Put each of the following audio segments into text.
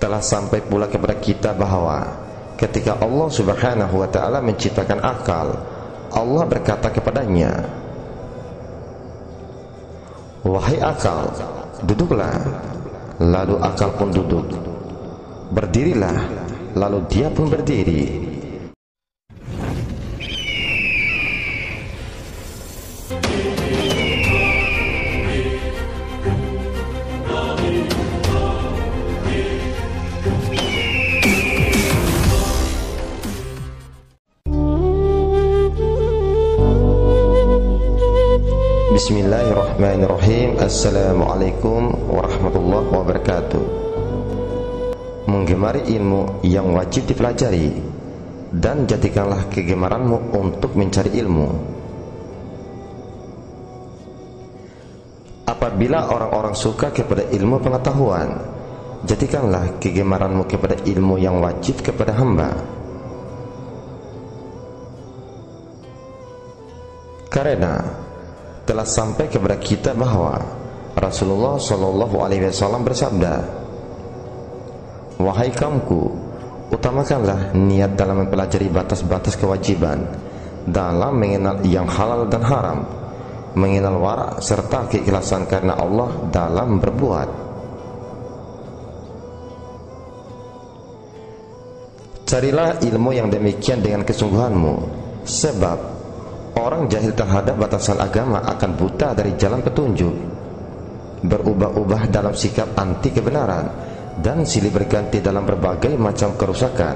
Telah sampai pula kepada kita bahwa ketika Allah Subhanahu wa ta'ala menciptakan akal, Allah berkata kepadanya, "Wahai akal, duduklah." Lalu akal pun duduk. "Berdirilah." Lalu dia pun berdiri. Bismillahirrahmanirrahim. Assalamualaikum warahmatullahi wabarakatuh. Menggemari ilmu yang wajib dipelajari, dan jadikanlah kegemaranmu untuk mencari ilmu. Apabila orang-orang suka kepada ilmu pengetahuan, jadikanlah kegemaranmu kepada ilmu yang wajib kepada hamba. Karena telah sampai kepada kita bahwa Rasulullah Shallallahu Alaihi Wasallam bersabda, "Wahai kaumku, utamakanlah niat dalam mempelajari batas-batas kewajiban, dalam mengenal yang halal dan haram, mengenal wara' serta keikhlasan karena Allah dalam berbuat." Carilah ilmu yang demikian dengan kesungguhanmu, sebab orang jahil terhadap batasan agama akan buta dari jalan petunjuk, berubah-ubah dalam sikap anti kebenaran, dan silih berganti dalam berbagai macam kerusakan.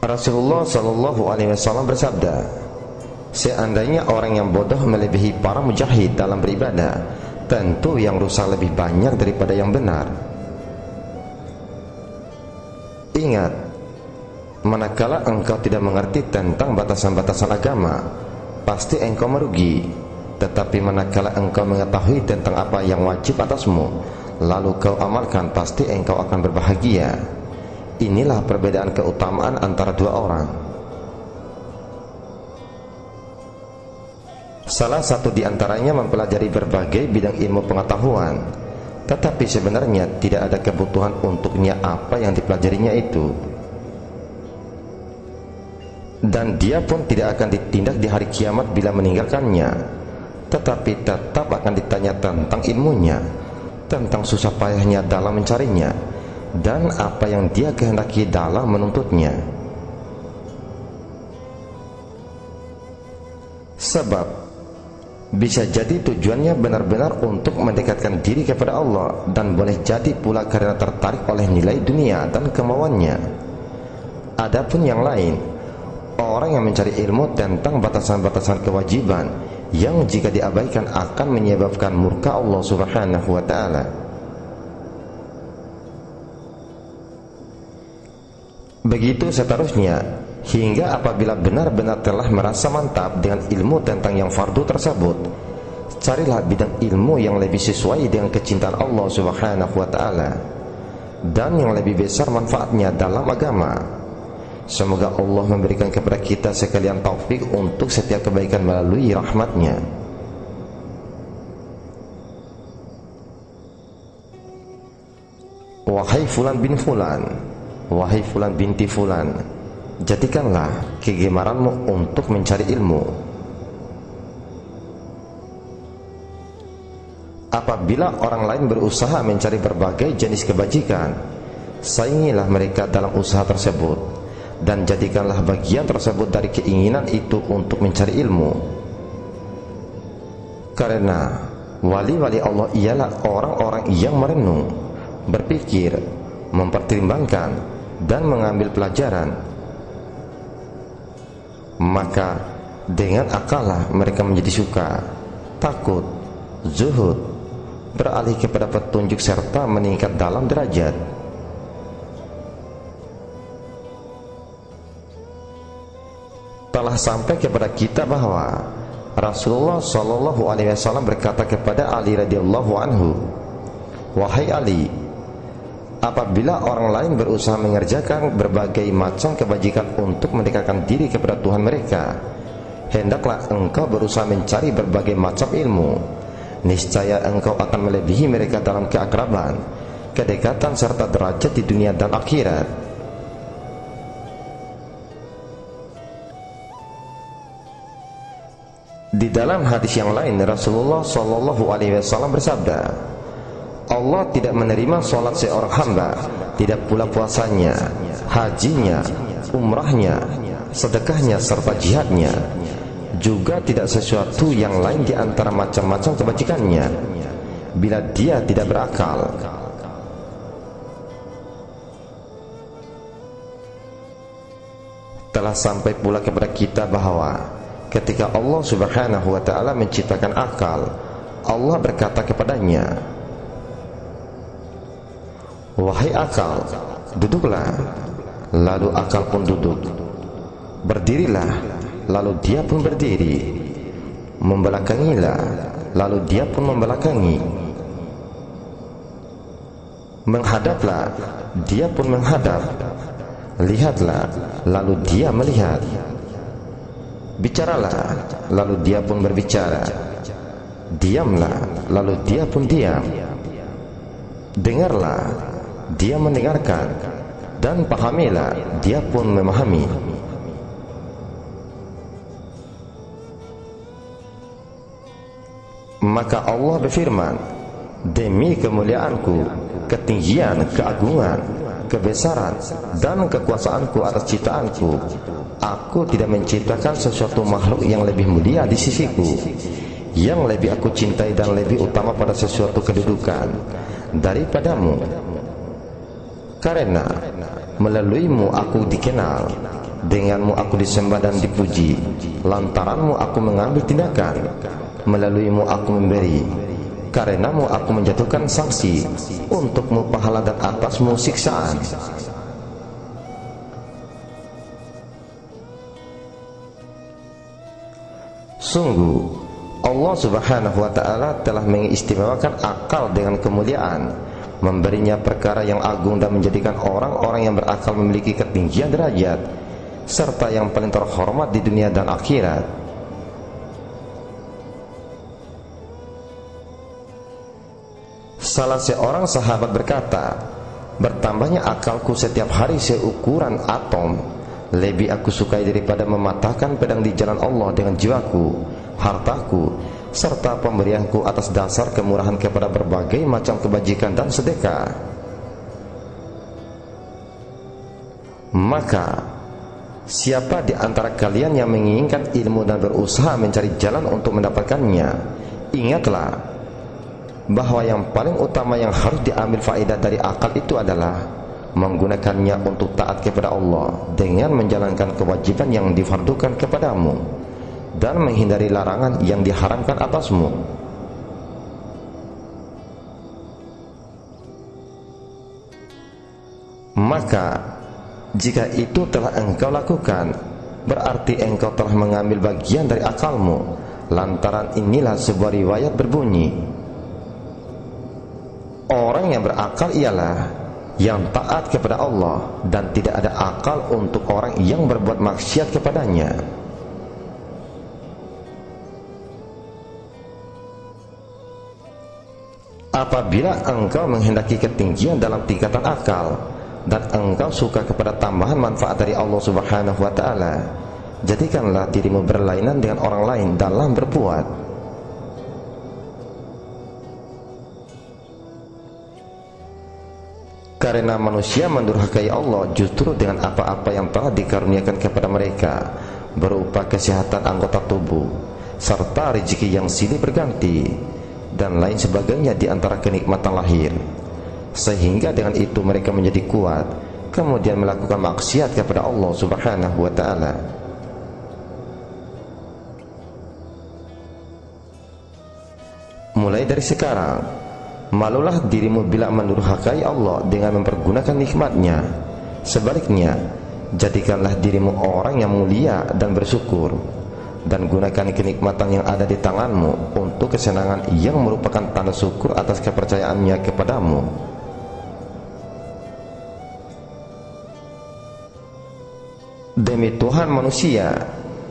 Rasulullah Shallallahu Alaihi Wasallam bersabda, "Seandainya orang yang bodoh melebihi para mujahid dalam beribadah, tentu yang rusak lebih banyak daripada yang benar." Ingat, manakala engkau tidak mengerti tentang batasan-batasan agama, pasti engkau merugi. Tetapi manakala engkau mengetahui tentang apa yang wajib atasmu, lalu kau amalkan, pasti engkau akan berbahagia. Inilah perbedaan keutamaan antara dua orang. Salah satu di antaranya mempelajari berbagai bidang ilmu pengetahuan, tetapi sebenarnya tidak ada kebutuhan untuknya apa yang dipelajarinya itu, dan dia pun tidak akan ditindak di hari kiamat bila meninggalkannya, tetapi tetap akan ditanya tentang ilmunya, tentang susah payahnya dalam mencarinya, dan apa yang dia kehendaki dalam menuntutnya. Sebab bisa jadi tujuannya benar-benar untuk mendekatkan diri kepada Allah, dan boleh jadi pula karena tertarik oleh nilai dunia dan kemauannya. Adapun yang lain, orang yang mencari ilmu tentang batasan-batasan kewajiban yang jika diabaikan akan menyebabkan murka Allah Subhanahu wa ta'ala. Begitu seterusnya, hingga apabila benar-benar telah merasa mantap dengan ilmu tentang yang fardu tersebut, carilah bidang ilmu yang lebih sesuai dengan kecintaan Allah Subhanahu wa ta'ala, dan yang lebih besar manfaatnya dalam agama. Semoga Allah memberikan kepada kita sekalian taufik untuk setiap kebaikan melalui rahmatnya. Wahai fulan bin fulan, wahai fulan binti fulan, jadikanlah kegemaranmu untuk mencari ilmu. Apabila orang lain berusaha mencari berbagai jenis kebajikan, saingilah mereka dalam usaha tersebut, dan jadikanlah bagian tersebut dari keinginan itu untuk mencari ilmu. Karena wali-wali Allah ialah orang-orang yang merenung, berpikir, mempertimbangkan, dan mengambil pelajaran. Maka dengan akallah mereka menjadi suka, takut, zuhud, beralih kepada petunjuk serta meningkat dalam derajat. Telah sampai kepada kita bahwa Rasulullah Shallallahu Alaihi Wasallam berkata kepada Ali radhiyallahu anhu, "Wahai Ali, apabila orang lain berusaha mengerjakan berbagai macam kebajikan untuk mendekatkan diri kepada Tuhan mereka, hendaklah engkau berusaha mencari berbagai macam ilmu, niscaya engkau akan melebihi mereka dalam keakraban, kedekatan serta derajat di dunia dan akhirat. Di dalam hadis yang lain, Rasulullah SAW bersabda, Allah tidak menerima sholat seorang hamba, tidak pula puasanya, hajinya, umrahnya, sedekahnya serta jihadnya, juga tidak sesuatu yang lain di antara macam-macam kebajikannya, bila dia tidak berakal. Telah sampai pula kepada kita bahwa ketika Allah Subhanahu wa ta'ala menciptakan akal, Allah berkata kepadanya, wahai akal, duduklah. Lalu akal pun duduk. Berdirilah, lalu dia pun berdiri. Membelakangilah, lalu dia pun membelakangi. Menghadaplah, dia pun menghadap. Lihatlah, lalu dia melihat. Bicaralah, lalu dia pun berbicara. Diamlah, lalu dia pun diam. Dengarlah, dia mendengarkan. Dan pahamilah, dia pun memahami. Maka Allah berfirman, demi kemuliaanku, ketinggian, keagungan, kebesaran, dan kekuasaanku atas ciptaanku, aku tidak menciptakan sesuatu makhluk yang lebih mulia di sisiku, yang lebih aku cintai dan lebih utama pada sesuatu kedudukan daripadamu. Karena melaluimu aku dikenal, denganmu aku disembah dan dipuji, lantaranmu aku mengambil tindakan, melaluimu aku memberi, karenamu aku menjatuhkan sanksi, untukmu pahala dan atasmu siksaan. Sungguh Allah Subhanahu wa ta'ala telah mengistimewakan akal dengan kemuliaan, memberinya perkara yang agung dan menjadikan orang-orang yang berakal memiliki ketinggian derajat serta yang paling terhormat di dunia dan akhirat. Salah seorang sahabat berkata, bertambahnya akalku setiap hari seukuran atom lebih aku sukai daripada mematahkan pedang di jalan Allah dengan jiwaku, hartaku, serta pemberianku atas dasar kemurahan kepada berbagai macam kebajikan dan sedekah. Maka siapa di antara kalian yang menginginkan ilmu dan berusaha mencari jalan untuk mendapatkannya, ingatlah bahwa yang paling utama yang harus diambil faedah dari akal itu adalah menggunakannya untuk taat kepada Allah dengan menjalankan kewajiban yang difardukan kepadamu dan menghindari larangan yang diharamkan atasmu. Maka jika itu telah engkau lakukan, berarti engkau telah mengambil bagian dari akalmu. Lantaran inilah sebuah riwayat berbunyi, orang yang berakal ialah yang taat kepada Allah, dan tidak ada akal untuk orang yang berbuat maksiat kepadanya. Apabila engkau menghendaki ketinggian dalam tingkatan akal dan engkau suka kepada tambahan manfaat dari Allah Subhanahu wa ta'ala, jadikanlah dirimu berlainan dengan orang lain dalam berbuat. Karena manusia mendurhakai Allah justru dengan apa-apa yang telah dikaruniakan kepada mereka, berupa kesehatan anggota tubuh, serta rezeki yang silih berganti, dan lain sebagainya di antara kenikmatan lahir. Sehingga dengan itu mereka menjadi kuat, kemudian melakukan maksiat kepada Allah Subhanahu wa ta'ala. Mulai dari sekarang, malulah dirimu bila mendurhakai Allah dengan mempergunakan nikmatnya. Sebaliknya, jadikanlah dirimu orang yang mulia dan bersyukur, dan gunakan kenikmatan yang ada di tanganmu untuk kesenangan yang merupakan tanda syukur atas kepercayaannya kepadamu. Demi Tuhan manusia,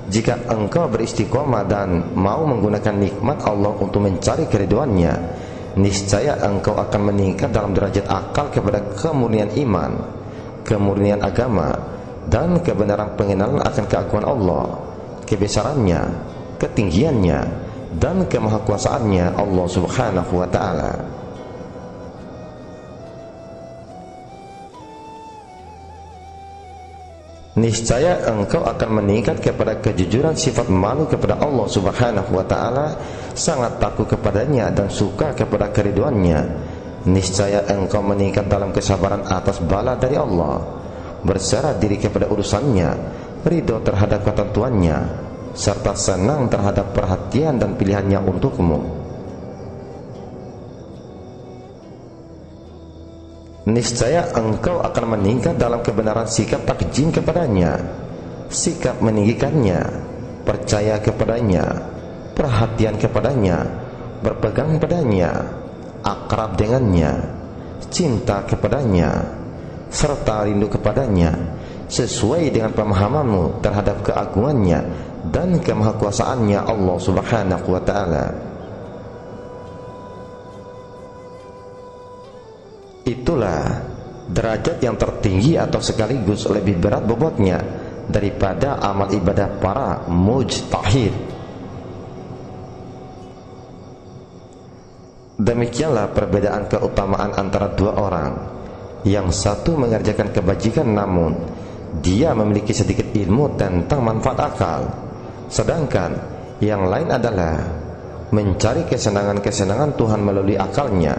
Jika engkau beristiqomah dan mau menggunakan nikmat Allah untuk mencari keriduannya, niscaya engkau akan meningkat dalam derajat akal kepada kemurnian iman, kemurnian agama, dan kebenaran pengenalan akan keagungan Allah, kebesarannya, ketinggiannya, dan kemahakuasaannya Allah Subhanahu wa ta'ala. Niscaya engkau akan meningkat kepada kejujuran sifat malu kepada Allah Subhanahu wa ta'ala, sangat takut kepadanya dan suka kepada keriduannya. Niscaya engkau meningkat dalam kesabaran atas bala dari Allah, berserah diri kepada urusannya, ridho terhadap ketentuannya, serta senang terhadap perhatian dan pilihannya untukmu. Niscaya engkau akan meningkat dalam kebenaran sikap takjim kepadanya, sikap meninggikannya, percaya kepadanya, perhatian kepadanya, berpegang padanya, akrab dengannya, cinta kepadanya, serta rindu kepadanya, sesuai dengan pemahamanmu terhadap keagungannya dan kemahakuasaannya Allah Subhanahu wa ta'ala. Itulah derajat yang tertinggi atau sekaligus lebih berat bobotnya daripada amal ibadah para mujtahid. Demikianlah perbedaan keutamaan antara dua orang. Yang satu mengerjakan kebajikan namun dia memiliki sedikit ilmu tentang manfaat akal, sedangkan yang lain adalah mencari kesenangan-kesenangan Tuhan melalui akalnya,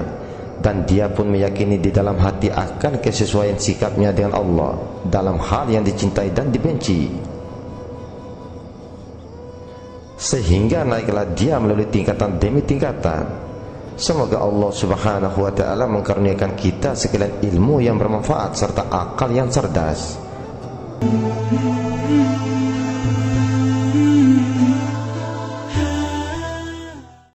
dan dia pun meyakini di dalam hati akan kesesuaian sikapnya dengan Allah dalam hal yang dicintai dan dibenci, sehingga naiklah dia melalui tingkatan demi tingkatan. Semoga Allah Subhanahu wa ta'ala mengkaruniakan kita sekalian ilmu yang bermanfaat serta akal yang cerdas.